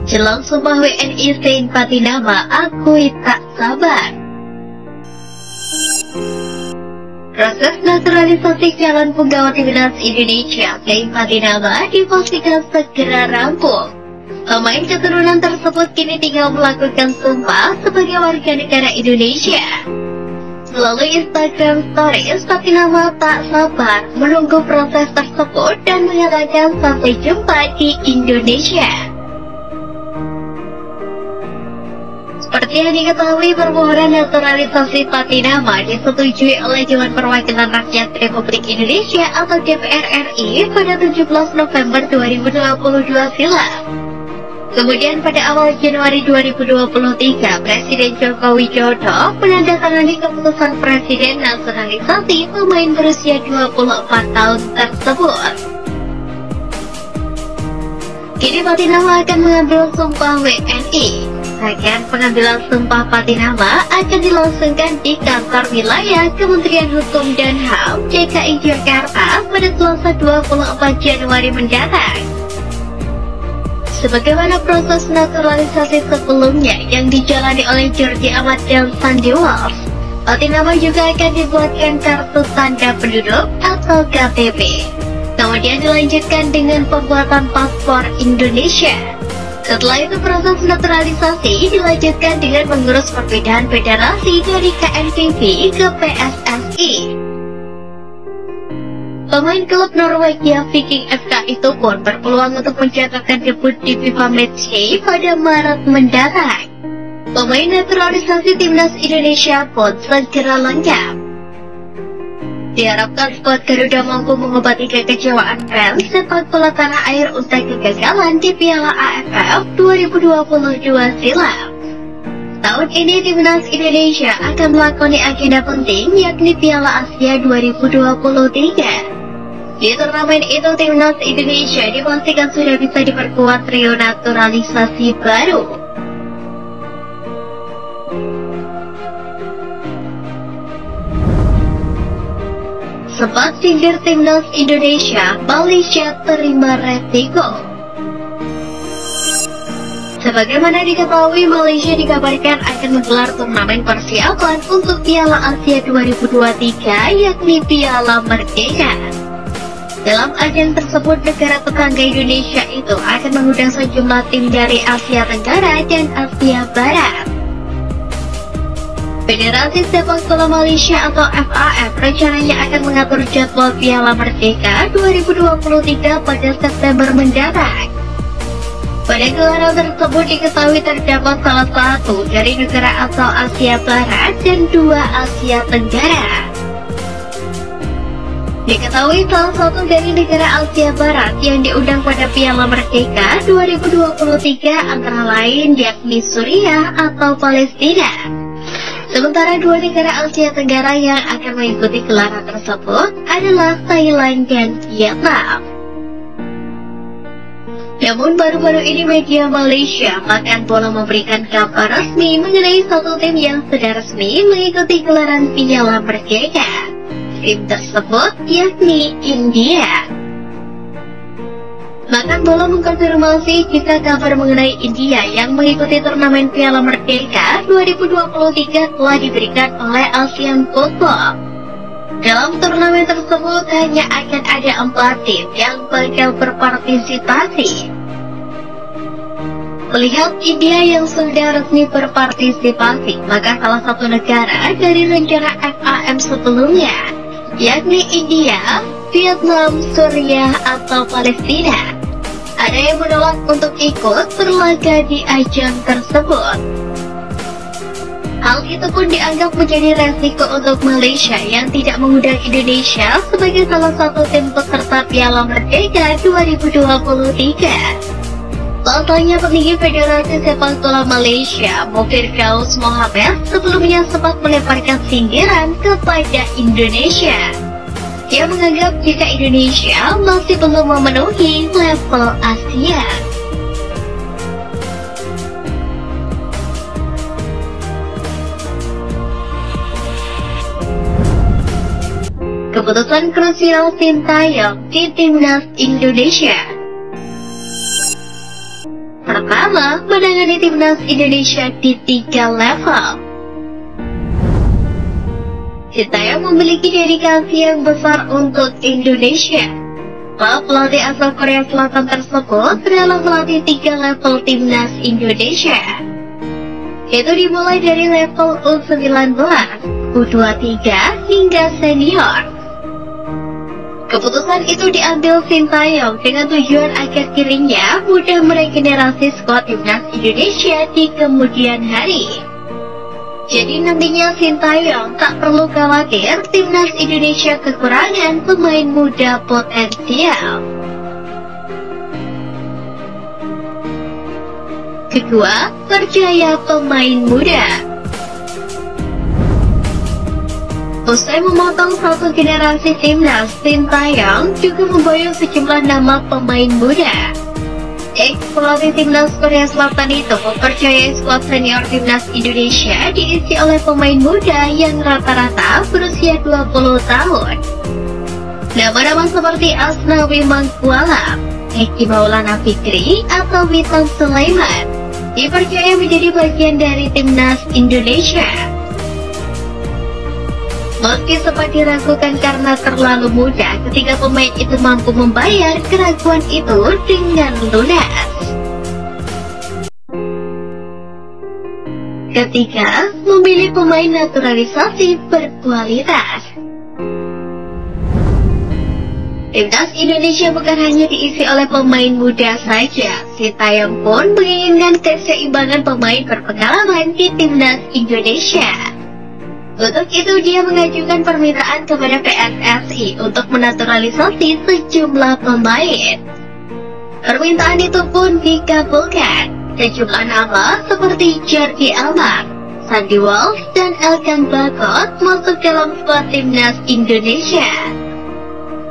Jelang Sumpah WNI Saint Patinama, akui tak sabar. Proses naturalisasi calon penggawa timnas Indonesia Saint Patinama dipastikan segera rampung. Pemain keturunan tersebut kini tinggal melakukan sumpah sebagai warga negara Indonesia. Melalui Instagram Stories, Patinama tak sabar menunggu proses tersebut dan mengatakan sampai jumpa di Indonesia. Seperti yang diketahui, permohonan naturalisasi Patinama disetujui oleh Dewan Perwakilan Rakyat Republik Indonesia atau DPR RI pada 17 November 2022 silam. Kemudian pada awal Januari 2023, Presiden Joko Widodo menandatangani keputusan Presiden naturalisasi pemain berusia 24 tahun tersebut. Kini Patinama akan mengambil sumpah WNI. Rangkaian pengambilan sumpah Patinama akan dilangsungkan di kantor wilayah Kementerian Hukum dan HAM DKI Jakarta pada Selasa 24 Januari mendatang. Sebagaimana proses naturalisasi sebelumnya yang dijalani oleh Jordi Amat dan Sandy Walsh, Patinama juga akan dibuatkan kartu tanda penduduk atau KTP. Kemudian dilanjutkan dengan pembuatan paspor Indonesia. Setelah itu proses naturalisasi dilanjutkan dengan mengurus perpindahan federasi dari KNVB ke PSSI. Pemain klub Norwegia Viking FK itu pun berpeluang untuk mencatatkan debut di FIFA Matchday pada Maret mendatang. Pemain naturalisasi timnas Indonesia pun segera lengkap. Diharapkan skuad Garuda mampu mengobati kekecewaan fans sepak bola tanah air usai kegagalan di Piala AFF 2022 silam. Tahun ini timnas Indonesia akan melakoni agenda penting yakni Piala Asia 2023. Di turnamen itu timnas Indonesia dipastikan sudah bisa diperkuat trio naturalisasi baru. Sempat sindir timnas Indonesia, Malaysia terima resiko. Sebagaimana diketahui, Malaysia dikabarkan akan menggelar turnamen persiapan untuk Piala Asia 2023 yakni Piala Merdeka. Dalam ajang tersebut, negara tetangga Indonesia itu akan mengundang sejumlah tim dari Asia Tenggara dan Asia Barat. Federasi Sepak Bola Malaysia atau FAM rencananya akan mengatur jadwal Piala Merdeka 2023 pada September mendatang. Pada gelaran tersebut diketahui terdapat salah satu dari negara asal Asia Barat dan dua Asia Tenggara. Diketahui salah satu dari negara Asia Barat yang diundang pada Piala Merdeka 2023 antara lain yakni Suriah atau Palestina. Sementara dua negara Asia Tenggara yang akan mengikuti gelaran tersebut adalah Thailand dan Vietnam. Namun baru-baru ini media Malaysia Makan Bola memberikan kabar resmi mengenai satu tim yang sudah resmi mengikuti gelaran Piala Merdeka. Tim tersebut yakni India. Makan Bola mengkonfirmasi jika kabar mengenai India yang mengikuti turnamen Piala Merdeka 2023 telah diberikan oleh Asian Football. Dalam turnamen tersebut hanya akan ada 4 tim yang bakal berpartisipasi. Melihat India yang sudah resmi berpartisipasi, maka salah satu negara dari rencana FAM sebelumnya, yakni India, Vietnam, Suriah, atau Palestina, ada yang menolak untuk ikut berlaga di ajang tersebut. Hal itu pun dianggap menjadi resiko untuk Malaysia yang tidak mengundang Indonesia sebagai salah satu tim peserta Piala Merdeka 2023. Pasalnya petinggi Federasi Sepak Bola Malaysia, Firdaus Mohammed, sebelumnya sempat melemparkan sindiran kepada Indonesia. Dia menganggap jika Indonesia masih belum memenuhi level Asia. Keputusan krusial Sintayong di timnas Indonesia. Pertama, menangani timnas Indonesia di 3 level. Sintayong memiliki dedikasi yang besar untuk Indonesia. Pelatih asal Korea Selatan tersebut rela melatih 3 level timnas Indonesia. Itu dimulai dari level U19, U23 hingga senior. Keputusan itu diambil Sintayong dengan tujuan agar dirinya mudah meregenerasi skuad timnas Indonesia di kemudian hari. Jadi nantinya Sintayong tak perlu khawatir timnas Indonesia kekurangan pemain muda potensial. Kedua, percaya pemain muda. Usai memotong satu generasi timnas, Sintayong juga memboyong sejumlah nama pemain muda. Pelatih timnas Korea Selatan itu mempercayai skuad senior timnas Indonesia diisi oleh pemain muda yang rata-rata berusia 20 tahun. Nama-nama seperti Asnawi Mangkualam, Eki Maulana Fikri, atau Witan Sulaiman dipercaya menjadi bagian dari timnas Indonesia. Meski sempat diragukan karena terlalu muda, ketika pemain itu mampu membayar keraguan itu dengan lunas. Ketiga, memilih pemain naturalisasi berkualitas. Timnas Indonesia bukan hanya diisi oleh pemain muda saja, Sintayong pun menginginkan keseimbangan pemain berpengalaman di timnas Indonesia. Untuk itu dia mengajukan permintaan kepada PSSI untuk menaturalisasi sejumlah pemain. Permintaan itu pun dikabulkan. Sejumlah nama seperti Jordi Alba, Sandy Walsh, dan Elkan Bagot masuk dalam skuad timnas Indonesia.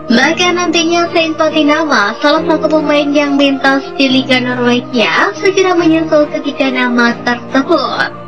Bahkan nantinya Saint Patinama, salah satu pemain yang lintas di Liga Norwegia, segera menyusul ketiga nama tersebut.